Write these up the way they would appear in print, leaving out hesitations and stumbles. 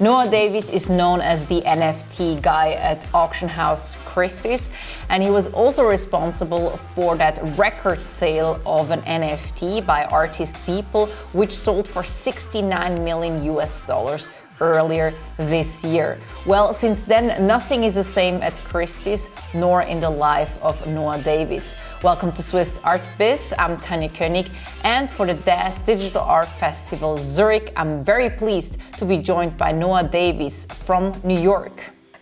Noah Davies is known as the NFT guy at auction house Christie's, and he was also responsible for that record sale of an NFT by artist Beeple, which sold for 69 million US dollars earlier this year. Well, since then, nothing is the same at Christie's, nor in the life of Noah Davies. Welcome to Swizz Art Biz. I'm Tanya König, and for the DAS Digital Art Festival Zurich, I'm very pleased to be joined by Noah Davies from New York.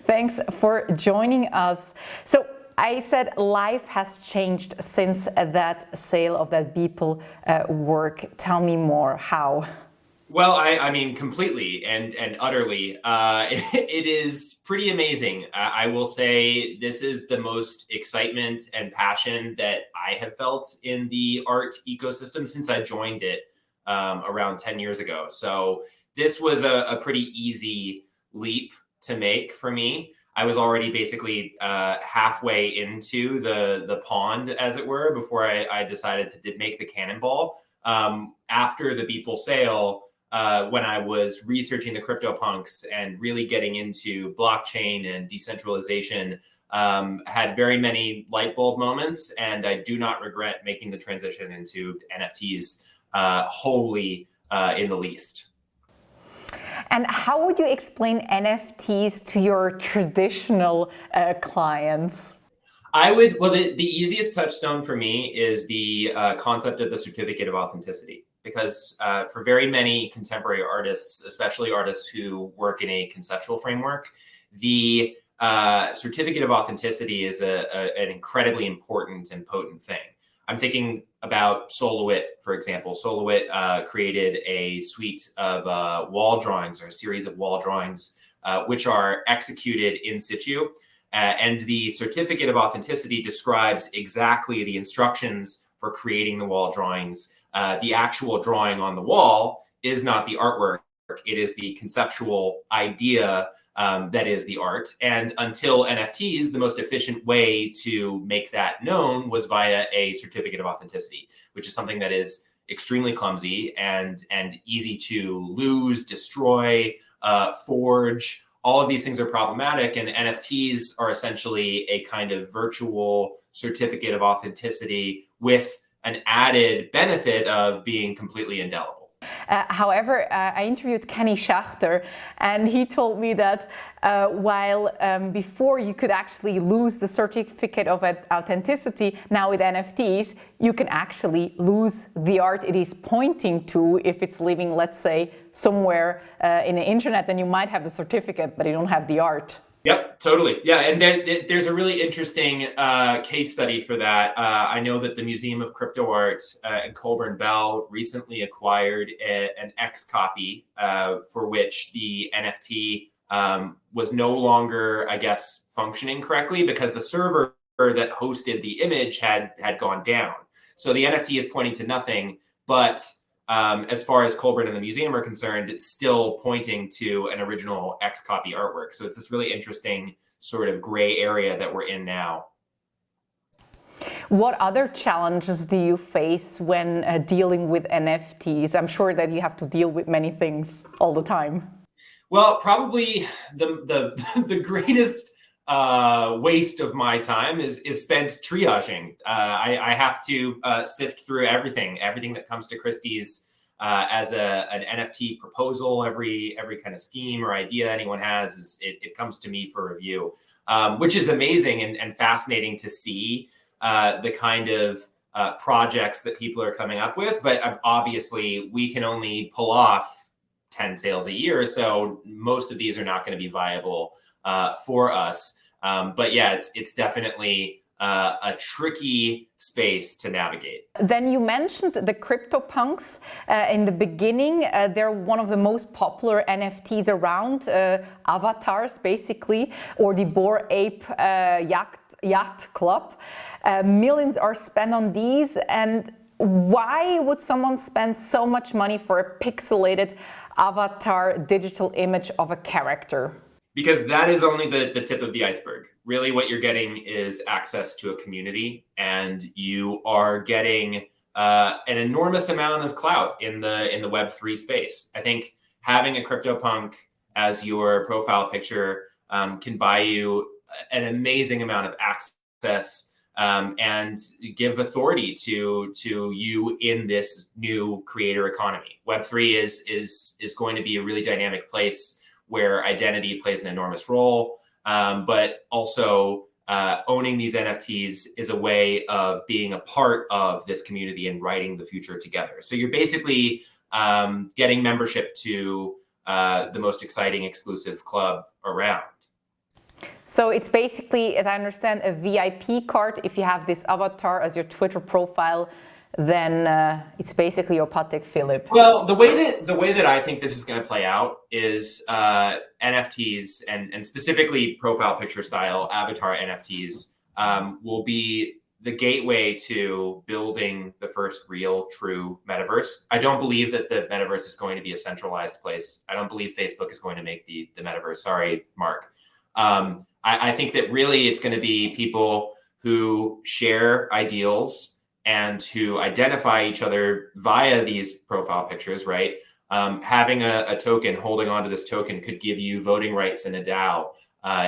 Thanks for joining us. So, I said life has changed since that sale of that Beeple work. Tell me more, how? Well, I mean, completely and utterly. It is pretty amazing. I will say this is the most excitement and passion that I have felt in the art ecosystem since I joined it around 10 years ago. So this was a pretty easy leap to make for me. I was already basically halfway into the pond, as it were, before I decided to make the cannonball. After the Beeple sale, when I was researching the CryptoPunks and really getting into blockchain and decentralization, had very many light bulb moments, and I do not regret making the transition into NFTs wholly in the least. And how would you explain NFTs to your traditional clients? Well, the easiest touchstone for me is the concept of the certificate of authenticity. Because for very many contemporary artists, especially artists who work in a conceptual framework, the certificate of authenticity is an incredibly important and potent thing. I'm thinking about Soloit, for example. Soloit created a suite of wall drawings, or a series of wall drawings, which are executed in situ. And the certificate of authenticity describes exactly the instructions for creating the wall drawings. The actual drawing on the wall is not the artwork. It is the conceptual idea that is the art. And until NFTs, the most efficient way to make that known was via a certificate of authenticity, which is something that is extremely clumsy and easy to lose, destroy, forge. All of these things are problematic, and NFTs are essentially a kind of virtual certificate of authenticity with an added benefit of being completely indelible. However, I interviewed Kenny Schachter, and he told me that while before you could actually lose the certificate of authenticity, now with NFTs, you can actually lose the art it is pointing to. If it's living, let's say, somewhere in the internet, then you might have the certificate, but you don't have the art. Yep, totally. Yeah, and there's a really interesting case study for that. I know that the Museum of Crypto Art and Colburn Bell recently acquired an X copy for which the NFT was no longer, I guess, functioning correctly because the server that hosted the image had gone down. So the NFT is pointing to nothing, but as far as Colburn and the museum are concerned, it's still pointing to an original X copy artwork. So it's this really interesting sort of gray area that we're in now. What other challenges do you face when dealing with NFTs? I'm sure that you have to deal with many things all the time. Well, probably the greatest waste of my time is spent triaging. I have to sift through everything that comes to Christie's as an NFT proposal. Every kind of scheme or idea anyone has, it comes to me for review, which is amazing and fascinating to see the kind of projects that people are coming up with. But obviously, we can only pull off 10 sales a year, so most of these are not going to be viable for us. But yeah, it's definitely a tricky space to navigate. Then you mentioned the CryptoPunks in the beginning. They're one of the most popular NFTs around, avatars basically, or the Bored Ape Yacht Club. Millions are spent on these, and why would someone spend so much money for a pixelated avatar digital image of a character? Because that is only the tip of the iceberg. Really what you're getting is access to a community, and you are getting an enormous amount of clout in the Web3 space. I think having a CryptoPunk as your profile picture can buy you an amazing amount of access and give authority to you in this new creator economy. Web3 is going to be a really dynamic place where identity plays an enormous role, but also owning these NFTs is a way of being a part of this community and writing the future together. So you're basically getting membership to the most exciting exclusive club around. So it's basically, as I understand, a VIP card. If you have this avatar as your Twitter profile, then it's basically your Patek Philippe. Well, the way that I think this is going to play out is NFTs and specifically profile picture style avatar NFTs will be the gateway to building the first real true metaverse. I don't believe that the metaverse is going to be a centralized place. I don't believe Facebook is going to make the metaverse. Sorry, Mark. I think that really it's going to be people who share ideals and who identify each other via these profile pictures, right? Having a token, holding onto this token could give you voting rights in a DAO.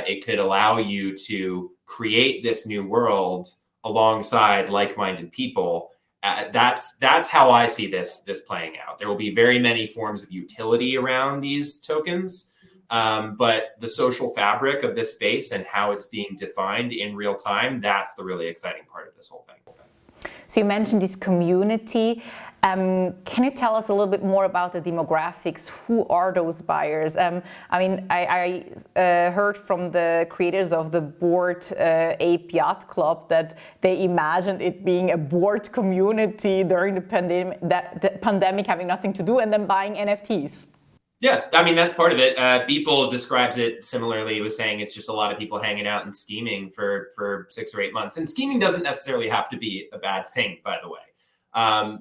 It could allow you to create this new world alongside like-minded people. That's how I see this playing out. There will be very many forms of utility around these tokens, but the social fabric of this space and how it's being defined in real time, that's the really exciting part of this whole thing. So you mentioned this community. Can you tell us a little bit more about the demographics? Who are those buyers? I mean, I heard from the creators of the Bored Ape Yacht Club that they imagined it being a bored community during the pandemic having nothing to do and then buying NFTs. Yeah, I mean, that's part of it. Beeple describes it similarly. He was saying it's just a lot of people hanging out and scheming for 6 or 8 months. And scheming doesn't necessarily have to be a bad thing, by the way.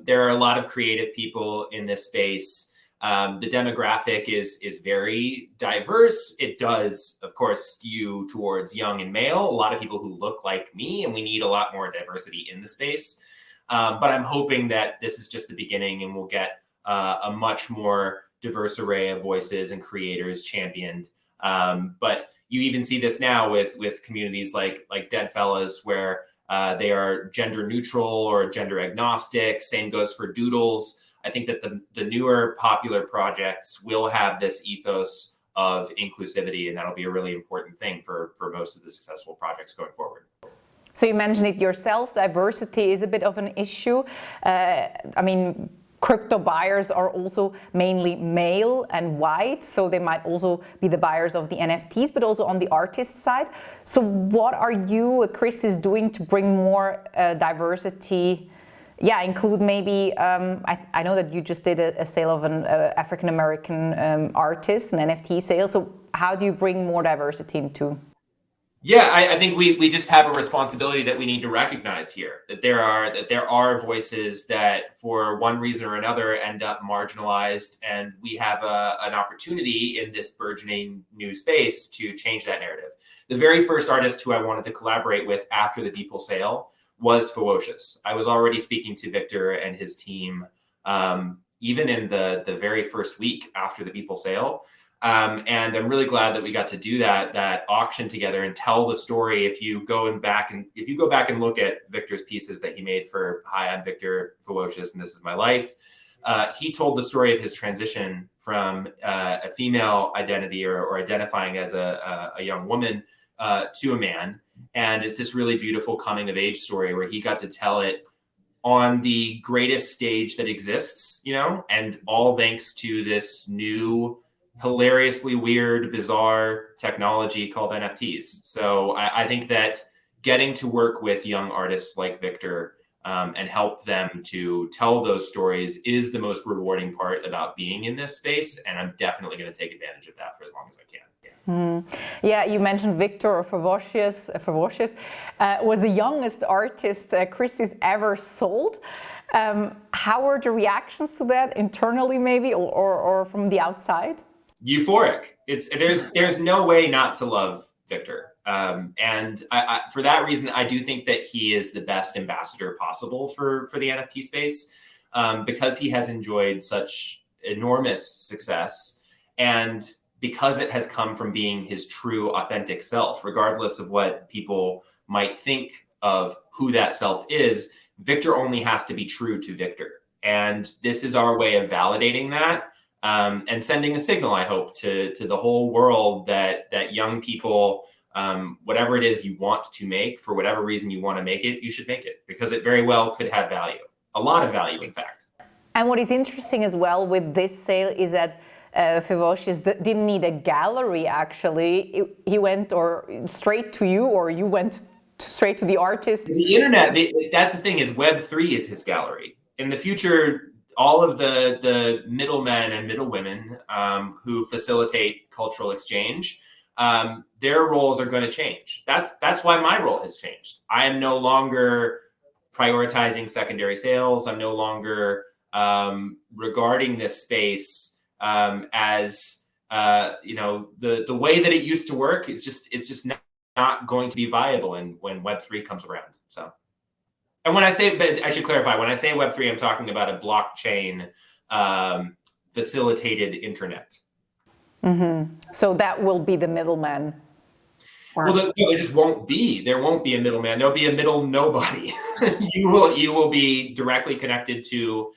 There are a lot of creative people in this space. The demographic is very diverse. It does, of course, skew towards young and male, a lot of people who look like me, and we need a lot more diversity in the space. But I'm hoping that this is just the beginning and we'll get a much more diverse array of voices and creators championed. But you even see this now with communities like Deadfellas, where they are gender neutral or gender agnostic. Same goes for Doodles. I think that the newer popular projects will have this ethos of inclusivity, and that'll be a really important thing for most of the successful projects going forward. So you mentioned it yourself, diversity is a bit of an issue. I mean, crypto buyers are also mainly male and white, so they might also be the buyers of the NFTs, but also on the artist side. So what are you, Christie, doing to bring more diversity? Yeah, include maybe, I know that you just did a sale of an African-American artist, an NFT sale. So how do you bring more diversity into? Yeah, I think we just have a responsibility that we need to recognize here, that there are voices that for one reason or another end up marginalized, and we have an opportunity in this burgeoning new space to change that narrative. The very first artist who I wanted to collaborate with after the Beeple sale was FEWOCiOUS. I was already speaking to Victor and his team even in the very first week after the Beeple sale. And I'm really glad that we got to do that auction together and tell the story. If you go back and look at Victor's pieces that he made for Hi, I'm Victor, FEWOCiOUS, and This Is My Life, he told the story of his transition from a female identity or identifying as a young woman to a man. And it's this really beautiful coming of age story where he got to tell it on the greatest stage that exists, and all thanks to this new hilariously weird, bizarre technology called NFTs. So I think that getting to work with young artists like Victor and help them to tell those stories is the most rewarding part about being in this space. And I'm definitely going to take advantage of that for as long as I can. Yeah, you mentioned Victor or FEWOCiOUS was the youngest artist Christie's ever sold. How were the reactions to that internally maybe or from the outside? Euphoric. There's no way not to love Victor. And I, for that reason, I do think that he is the best ambassador possible for the NFT space because he has enjoyed such enormous success. And because it has come from being his true, authentic self, regardless of what people might think of who that self is. Victor only has to be true to Victor. And this is our way of validating that and sending a signal, I hope, to the whole world that young people, whatever it is you want to make, for whatever reason you want to make it, you should make it, because it very well could have value, a lot of value, in fact. And what is interesting as well with this sale is that FEWOCiOUS didn't need a gallery, actually. He went straight to you, or you went straight to the artist. The internet, that's the thing, is Web3 is his gallery. In the future, all of the middlemen and middlewomen who facilitate cultural exchange, their roles are going to change. That's why my role has changed. I am no longer prioritizing secondary sales. I'm no longer regarding this space as the way that it used to work. It's just not going to be viable when Web3 comes around. So. And when I say, but I should clarify, when I say Web3, I'm talking about a blockchain facilitated internet. Mm-hmm. So that will be the middleman. Well, it just won't be. There won't be a middleman. There'll be a middle nobody. You will be directly connected to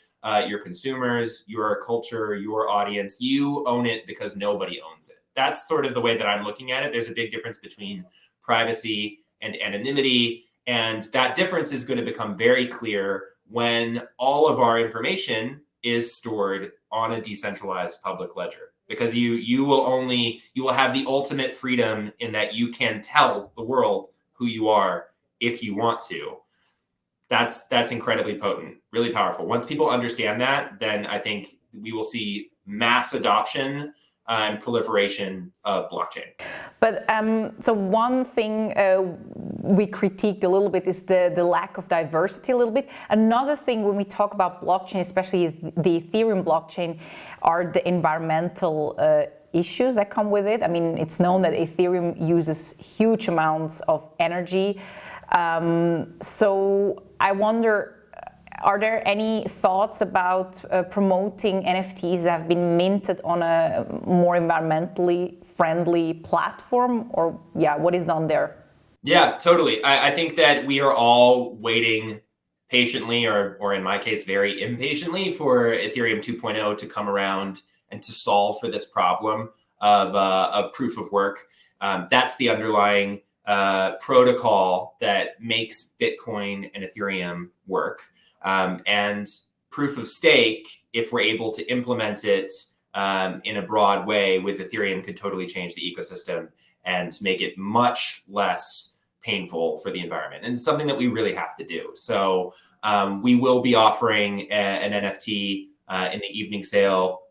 your consumers, your culture, your audience. You own it because nobody owns it. That's sort of the way that I'm looking at it. There's a big difference between privacy and anonymity. And that difference is going to become very clear when all of our information is stored on a decentralized public ledger, because you will have the ultimate freedom in that you can tell the world who you are if you want to. That's incredibly potent, really powerful. Once people understand that, then I think we will see mass adoption and proliferation of blockchain. But so one thing we critiqued a little bit is the lack of diversity a little bit. Another thing when we talk about blockchain, especially the Ethereum blockchain, are the environmental issues that come with it. I mean, it's known that Ethereum uses huge amounts of energy. So I wonder, are there any thoughts about promoting NFTs that have been minted on a more environmentally friendly platform, or what is done there? Yeah, totally. I think that we are all waiting patiently, or in my case, very impatiently, for Ethereum 2.0 to come around and to solve for this problem of proof of work. That's the underlying protocol that makes Bitcoin and Ethereum work. And proof of stake, if we're able to implement it in a broad way with Ethereum, could totally change the ecosystem and make it much less painful for the environment. And it's something that we really have to do. So we will be offering an NFT in the evening sale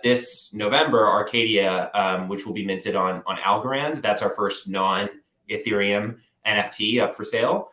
this November, Arcadia, which will be minted on Algorand. That's our first non-Ethereum NFT up for sale.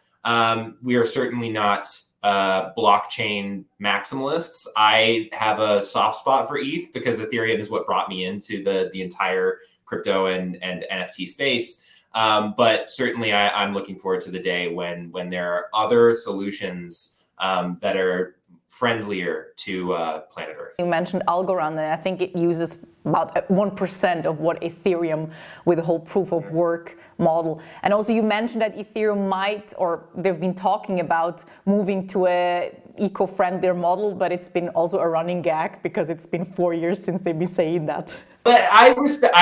We are certainly not blockchain maximalists. I have a soft spot for ETH because Ethereum is what brought me into the entire crypto and NFT space. But certainly I'm looking forward to the day when there are other solutions that are friendlier to planet Earth. You mentioned Algorand, and I think it uses about 1% of what Ethereum with the whole proof of work model. And also you mentioned that Ethereum might, or they've been talking about moving to a eco-friendlier model, but it's been also a running gag because it's been 4 years since they've been saying that. But I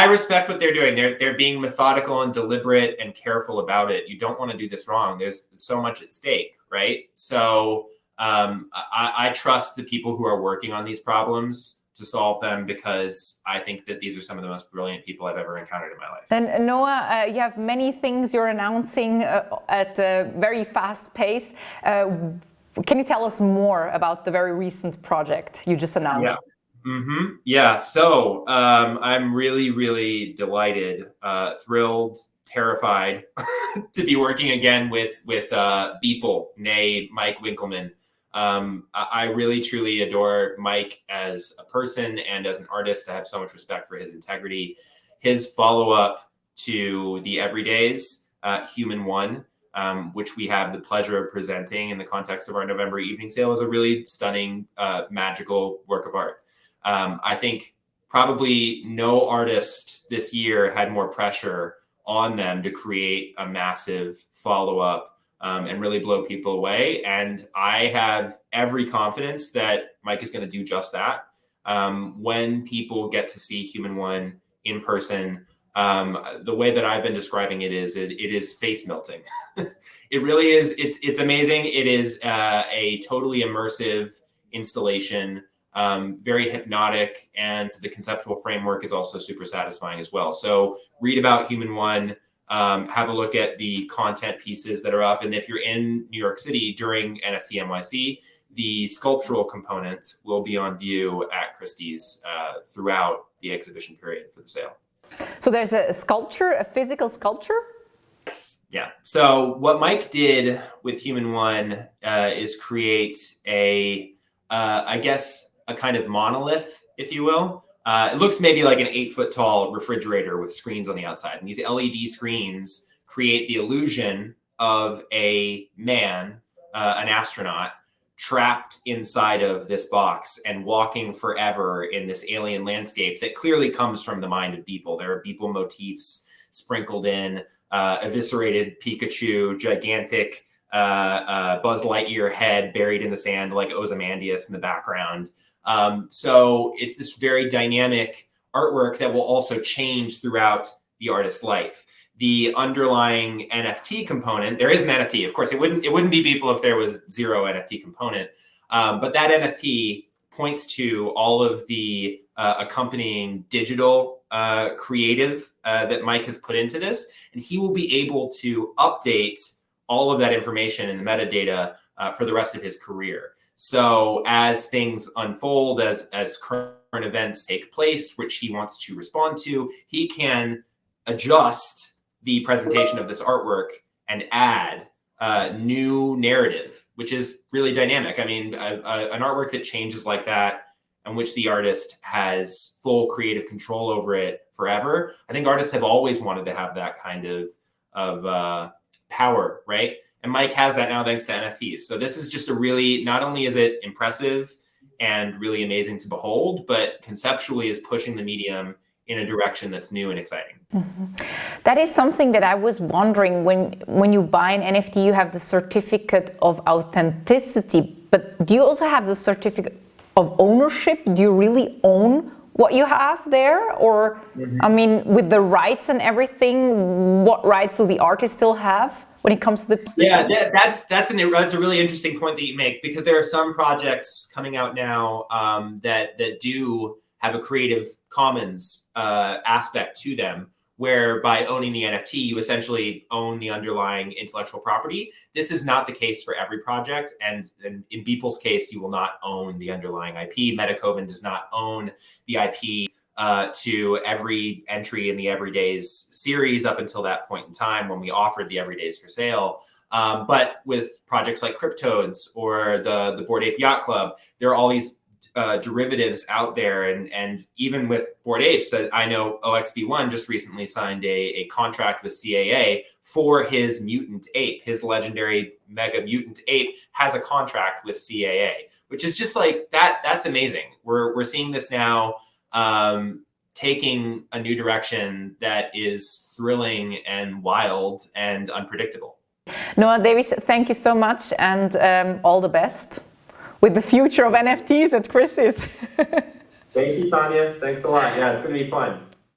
respect what they're doing. They're being methodical and deliberate and careful about it. You don't want to do this wrong. There's so much at stake, right? So I trust the people who are working on these problems to solve them, because I think that these are some of the most brilliant people I've ever encountered in my life. And Noah, you have many things you're announcing at a very fast pace. Can you tell us more about the very recent project you just announced? Yeah. Yeah. So I'm really, really delighted, thrilled, terrified to be working again with Beeple, nay Mike Winkelmann. I really, truly adore Mike as a person and as an artist. I have so much respect for his integrity. His follow-up to the Everydays, Human One, which we have the pleasure of presenting in the context of our November evening sale, is a really stunning, magical work of art. I think probably no artist this year had more pressure on them to create a massive follow-up and really blow people away. And I have every confidence that Mike is going to do just that. When people get to see Human One in person, the way that I've been describing it is face melting. It really is. It's amazing. It is a totally immersive installation, very hypnotic, and the conceptual framework is also super satisfying as well. So read about Human One, have a look at the content pieces that are up. And if you're in New York City during NFT NYC, the sculptural component will be on view at Christie's throughout the exhibition period for the sale. So there's a sculpture, a physical sculpture? Yes. Yeah. So what Mike did with Human One is create I guess, a kind of monolith, if you will. It looks maybe like an 8-foot tall refrigerator with screens on the outside. And these LED screens create the illusion of a man, an astronaut, trapped inside of this box and walking forever in this alien landscape that clearly comes from the mind of Beeple. There are Beeple motifs sprinkled in, eviscerated Pikachu, gigantic Buzz Lightyear head buried in the sand like Ozymandias in the background. So it's this very dynamic artwork that will also change throughout the artist's life. The underlying NFT component, there is an NFT. Of course, it wouldn't be Beeple if there was zero NFT component. But that NFT points to all of the accompanying digital creative that Mike has put into this, and he will be able to update all of that information in the metadata for the rest of his career. So as things unfold, as current events take place, which he wants to respond to, he can adjust the presentation of this artwork and add new narrative, which is really dynamic. I mean, an artwork that changes like that, in which the artist has full creative control over it forever. I think artists have always wanted to have that kind of power, right? And Mike has that now thanks to NFTs. So this is just not only is it impressive and really amazing to behold, but conceptually is pushing the medium in a direction that's new and exciting. Mm-hmm. That is something that I was wondering. When you buy an NFT, you have the certificate of authenticity, but do you also have the certificate of ownership? Do you really own what you have there? Or, I mean, with the rights and everything, what rights do the artist still have when it comes to the... Yeah, that's a really interesting point that you make, because there are some projects coming out now that do have a Creative Commons aspect to them, where by owning the NFT, you essentially own the underlying intellectual property. This is not the case for every project. And in Beeple's case, you will not own the underlying IP. Metacoven does not own the IP to every entry in the Everydays series up until that point in time when we offered the Everydays for sale. But with projects like Cryptodes or the Bored Ape Yacht Club, there are all these derivatives out there, and even with Bored Apes, I know OXB1 just recently signed a contract with CAA for his mutant ape. His legendary mega mutant ape has a contract with CAA, which is just like that. That's amazing. We're seeing this now taking a new direction that is thrilling and wild and unpredictable. Noah Davies, thank you so much, and all the best with the future of NFTs at Christie's. Thank you, Tanya. Thanks a lot. Yeah, it's going to be fun.